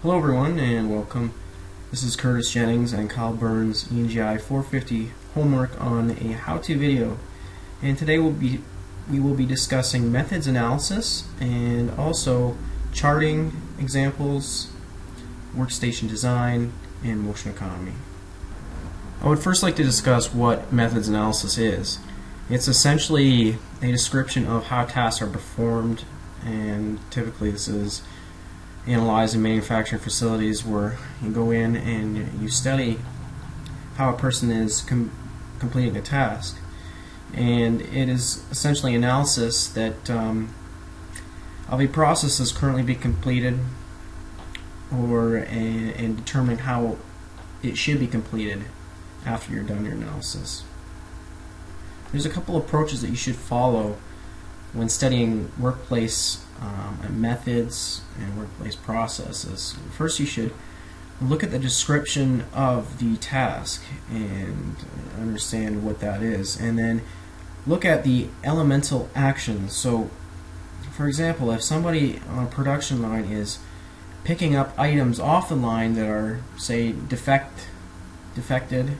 Hello everyone and welcome. This is Curtis Jennings and Kyle Burns' Engi 450 homework on a how-to video. And today we will be discussing methods analysis and also charting examples, workstation design, and motion economy. I would first like to discuss what methods analysis is. It's essentially a description of how tasks are performed, and typically this is analyzed in manufacturing facilities where you go in and you study how a person is completing a task. And it is essentially analysis that of a process that's currently being completed and determining how it should be completed after you're done your analysis. There's a couple approaches that you should follow when studying workplace methods and workplace processes. First, you should look at the description of the task and understand what that is, and then look at the elemental actions. So, for example, if somebody on a production line is picking up items off the line that are, say, defected,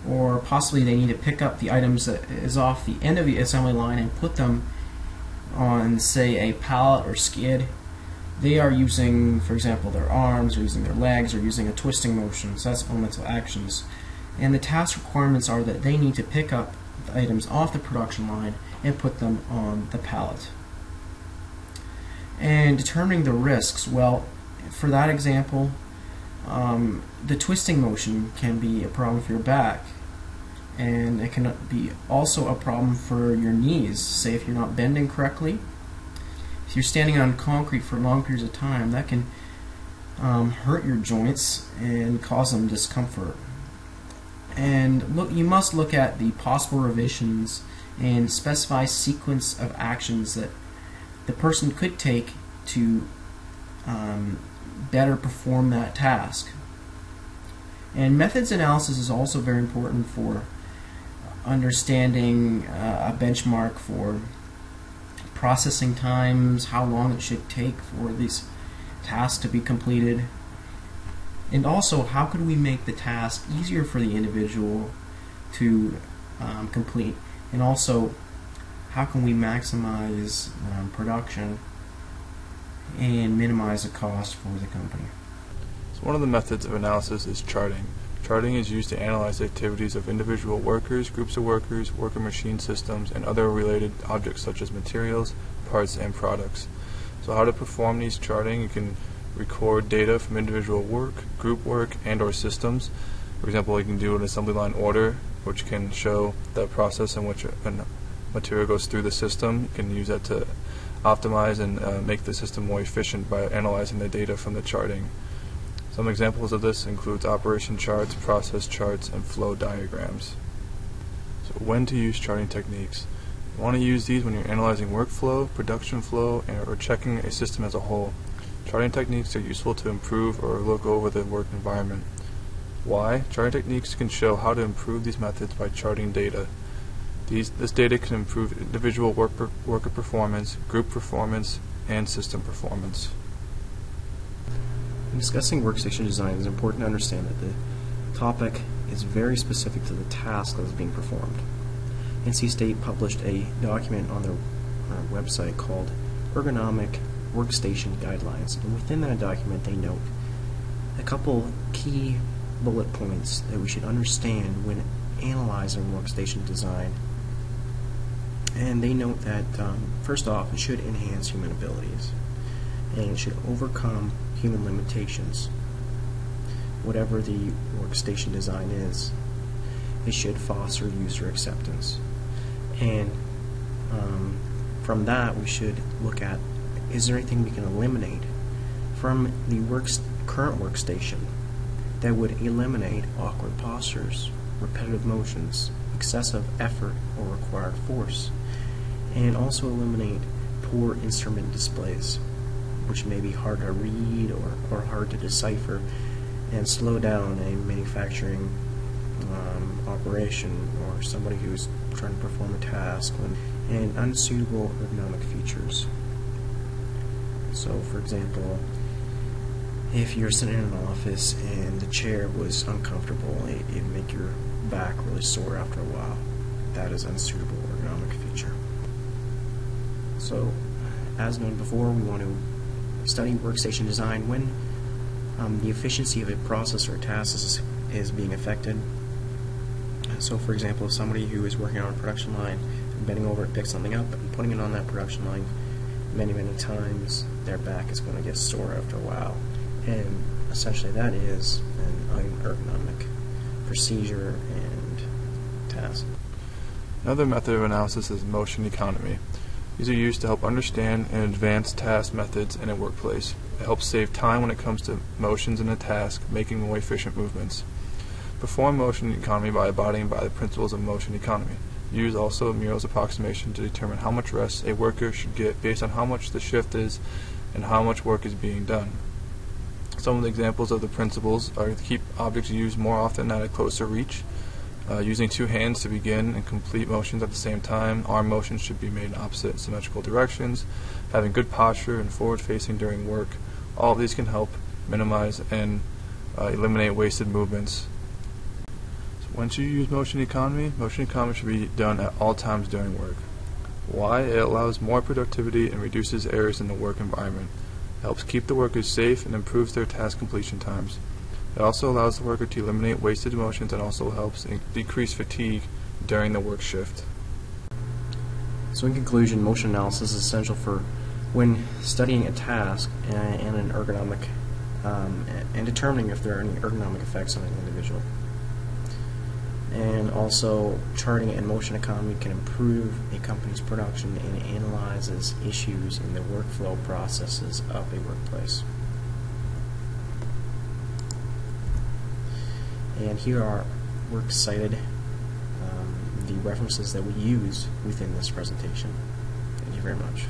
or possibly they need to pick up the items that is off the end of the assembly line and put them on, say, a pallet or skid, they are using, for example, their arms, or using their legs, or using a twisting motion. So that's elemental actions. And the task requirements are that they need to pick up the items off the production line and put them on the pallet. And determining the risks, well, for that example, the twisting motion can be a problem for your back, and it can be also a problem for your knees. Say if you're not bending correctly, if you're standing on concrete for long periods of time, that can hurt your joints and cause them discomfort. And you must look at the possible revisions and specify sequence of actions that the person could take to better perform that task. And methods analysis is also very important for understanding a benchmark for processing times, how long it should take for these tasks to be completed, and also how could we make the task easier for the individual to complete, and also how can we maximize production and minimize the cost for the company. So one of the methods of analysis is charting. Charting is used to analyze the activities of individual workers, groups of workers, worker machine systems, and other related objects such as materials, parts, and products. So how to perform these charting: you can record data from individual work, group work, and or systems. For example, you can do an assembly line order, which can show the process in which a material goes through the system. You can use that to optimize and make the system more efficient by analyzing the data from the charting. Some examples of this includes operation charts, process charts, and flow diagrams. So when to use charting techniques. You want to use these when you're analyzing workflow, production flow, or checking a system as a whole. Charting techniques are useful to improve or look over the work environment. Why? Charting techniques can show how to improve these methods by charting data. This data can improve individual worker performance, group performance, and system performance. In discussing workstation design, it's important to understand that the topic is very specific to the task that is being performed. NC State published a document on their website called Ergonomic Workstation Guidelines, and within that document they note a couple key bullet points that we should understand when analyzing workstation design. And they note that first off, it should enhance human abilities, and it should overcome human limitations. Whatever the workstation design is, it should foster user acceptance. And from that, we should look at, is there anything we can eliminate from the current workstation that would eliminate awkward postures, repetitive motions, excessive effort, or required force, and also eliminate poor instrument displays, which may be hard to read or hard to decipher, and slow down a manufacturing operation or somebody who's trying to perform a task, and unsuitable ergonomic features. So, for example, if you're sitting in an office and the chair was uncomfortable, it'd make your back really sore after a while. That is unsuitable ergonomic feature. So, as noted before, we want to study workstation design when the efficiency of a process or a task is being affected. So, for example, if somebody who is working on a production line and bending over to pick something up and putting it on that production line many times, their back is going to get sore after a while. And essentially that is an unergonomic procedure and task. Another method of analysis is motion economy. These are used to help understand and advance task methods in a workplace. It helps save time when it comes to motions in a task, making more efficient movements. Perform motion economy by abiding by the principles of motion economy. Use also Murrow's approximation to determine how much rest a worker should get based on how much the shift is and how much work is being done. Some of the examples of the principles are to keep objects used more often at a closer reach, using two hands to begin and complete motions at the same time. Arm motions should be made in opposite symmetrical directions, having good posture and forward facing during work. All of these can help minimize and eliminate wasted movements. So when should you use motion economy? Motion economy should be done at all times during work. Why? It allows more productivity and reduces errors in the work environment. It helps keep the workers safe and improves their task completion times. It also allows the worker to eliminate wasted motions and also helps decrease fatigue during the work shift. So in conclusion, motion analysis is essential for when studying a task and an ergonomic and determining if there are any ergonomic effects on an individual. And also, charting and motion economy can improve a company's production and analyzes issues in the workflow processes of a workplace. And here are works cited, the references that we use within this presentation. Thank you very much.